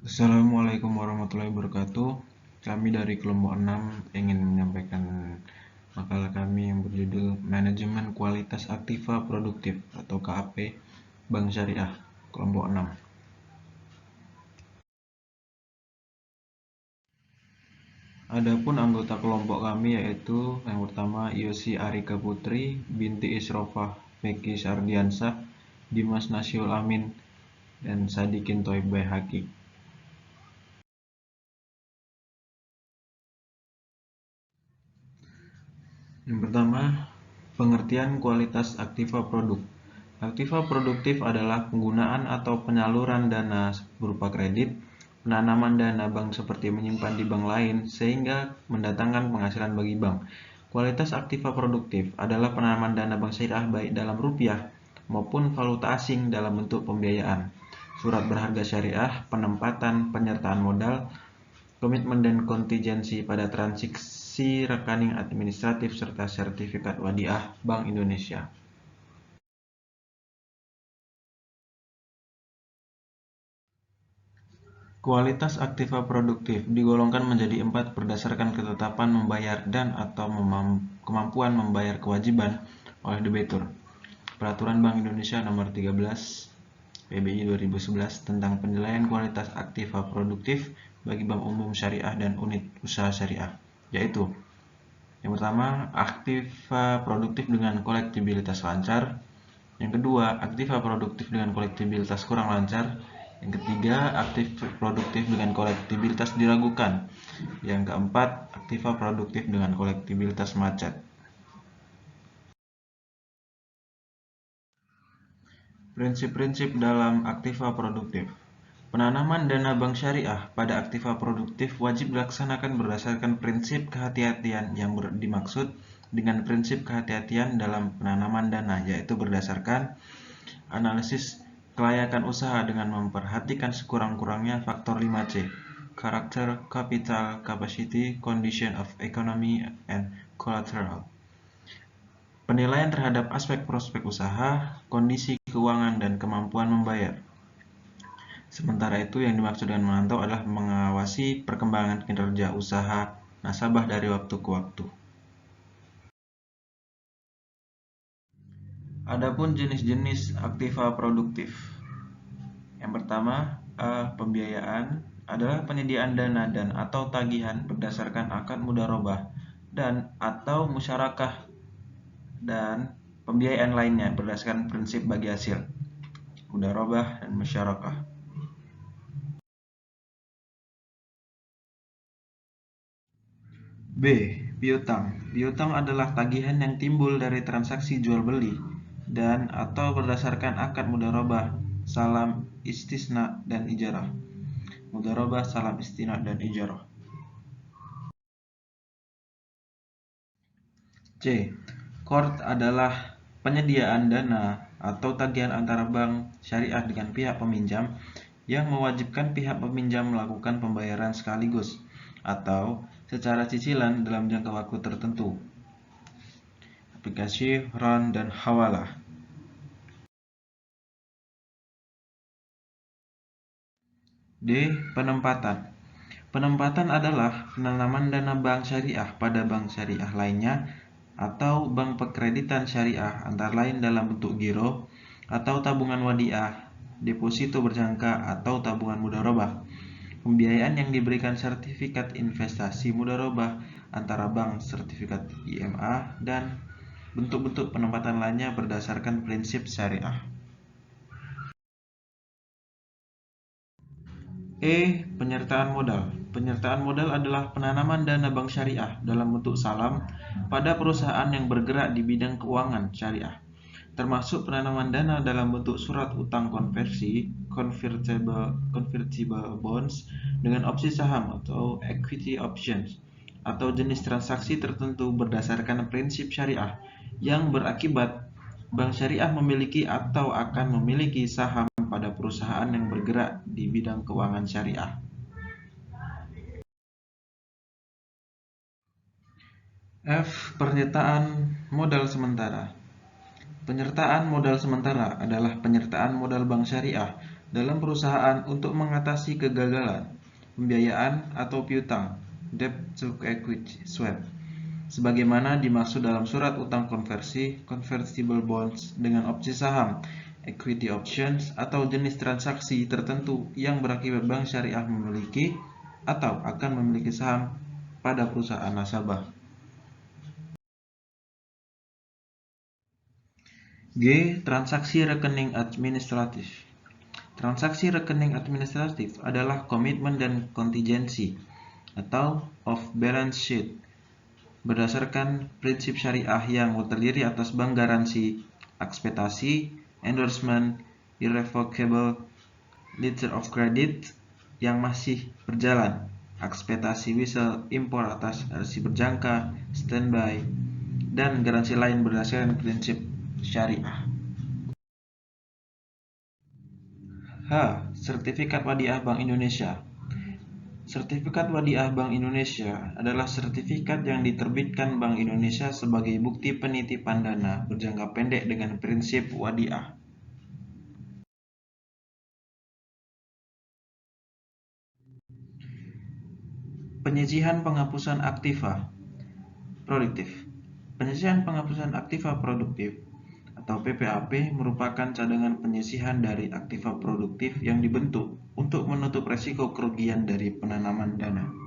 Assalamualaikum warahmatullahi wabarakatuh. Kami dari kelompok 6 ingin menyampaikan makalah kami yang berjudul Manajemen Kualitas Aktiva Produktif atau KAP Bank Syariah kelompok 6. Adapun anggota kelompok kami yaitu yang pertama Yosi Arika Putri, binti Isrofah Feki Sardiansah, Dimas Nasiul Amin, dan Sadikin Toib Baihaqi. Yang pertama, pengertian kualitas aktiva produk. Aktiva produktif adalah penggunaan atau penyaluran dana berupa kredit, penanaman dana bank seperti menyimpan di bank lain sehingga mendatangkan penghasilan bagi bank. Kualitas aktiva produktif adalah penanaman dana bank syariah baik dalam rupiah maupun valuta asing dalam bentuk pembiayaan, surat berharga syariah, penempatan, penyertaan modal, komitmen dan kontingensi pada transaksi rekening administratif serta sertifikat wadiah Bank Indonesia. Kualitas aktiva produktif digolongkan menjadi 4 berdasarkan ketetapan membayar dan atau kemampuan membayar kewajiban oleh debitur. Peraturan Bank Indonesia Nomor 13 PBI 2011 tentang penilaian kualitas aktiva produktif bagi bank umum syariah dan unit usaha syariah, yaitu yang pertama, aktiva produktif dengan kolektibilitas lancar. Yang kedua, aktiva produktif dengan kolektibilitas kurang lancar. Yang ketiga, aktif produktif dengan kolektibilitas diragukan. Yang keempat, aktiva produktif dengan kolektibilitas macet. Prinsip-prinsip dalam aktiva produktif. Penanaman dana bank syariah pada aktiva produktif wajib dilaksanakan berdasarkan prinsip kehati-hatian yang dimaksud dengan prinsip kehati-hatian dalam penanaman dana, yaitu berdasarkan analisis kelayakan usaha dengan memperhatikan sekurang-kurangnya faktor 5C, Character, Capital, Capacity, Condition of Economy, and Collateral. Penilaian terhadap aspek prospek usaha, kondisi keuangan, dan kemampuan membayar. Sementara itu, yang dimaksud dengan memantau adalah mengawasi perkembangan kinerja usaha nasabah dari waktu ke waktu. Adapun jenis-jenis aktiva produktif. Yang pertama, pembiayaan adalah penyediaan dana dan atau tagihan berdasarkan akad mudharabah dan atau musyarakah dan pembiayaan lainnya berdasarkan prinsip bagi hasil, mudharabah dan musyarakah. B. Piutang. Piutang adalah tagihan yang timbul dari transaksi jual beli dan atau berdasarkan akad mudharabah, salam istisna dan ijarah. Mudharabah, salam istisna dan ijarah. C. Qard adalah penyediaan dana atau tagihan antara bank syariah dengan pihak peminjam yang mewajibkan pihak peminjam melakukan pembayaran sekaligus atau secara cicilan dalam jangka waktu tertentu. Aplikasi ron dan hawalah. D. Penempatan. Penempatan adalah penanaman dana bank syariah pada bank syariah lainnya atau bank pekreditan syariah antara lain dalam bentuk giro atau tabungan wadiah, deposito berjangka atau tabungan mudharabah. Pembiayaan yang diberikan sertifikat investasi mudharabah antara bank, sertifikat IMA, dan bentuk-bentuk penempatan lainnya berdasarkan prinsip syariah. E. Penyertaan modal. Penyertaan modal adalah penanaman dana bank syariah dalam bentuk salam pada perusahaan yang bergerak di bidang keuangan syariah, termasuk penanaman dana dalam bentuk surat utang konversi convertible bonds dengan opsi saham atau equity options, atau jenis transaksi tertentu berdasarkan prinsip syariah yang berakibat bank syariah memiliki atau akan memiliki saham pada perusahaan yang bergerak di bidang keuangan syariah. F. Penyertaan modal sementara. Penyertaan modal sementara adalah penyertaan modal bank syariah dalam perusahaan untuk mengatasi kegagalan, pembiayaan atau piutang, debt to equity swap, sebagaimana dimaksud dalam surat utang konversi, convertible bonds dengan opsi saham, equity options, atau jenis transaksi tertentu yang berakibat bank syariah memiliki atau akan memiliki saham pada perusahaan nasabah. G. Transaksi rekening administratif. Transaksi rekening administratif adalah komitmen dan kontingensi atau off-balance sheet berdasarkan prinsip syariah yang terdiri atas bank garansi, ekspektasi, endorsement, irrevocable letter of credit yang masih berjalan, ekspektasi whistle impor atas garansi berjangka, standby, dan garansi lain berdasarkan prinsip syariah. H. Sertifikat Wadiah Bank Indonesia. Sertifikat Wadiah Bank Indonesia adalah sertifikat yang diterbitkan Bank Indonesia sebagai bukti penitipan dana berjangka pendek dengan prinsip wadiah. Penyisihan penghapusan aktiva produktif. Penyisihan penghapusan aktiva produktif atau PPAP merupakan cadangan penyisihan dari aktiva produktif yang dibentuk untuk menutup resiko kerugian dari penanaman dana.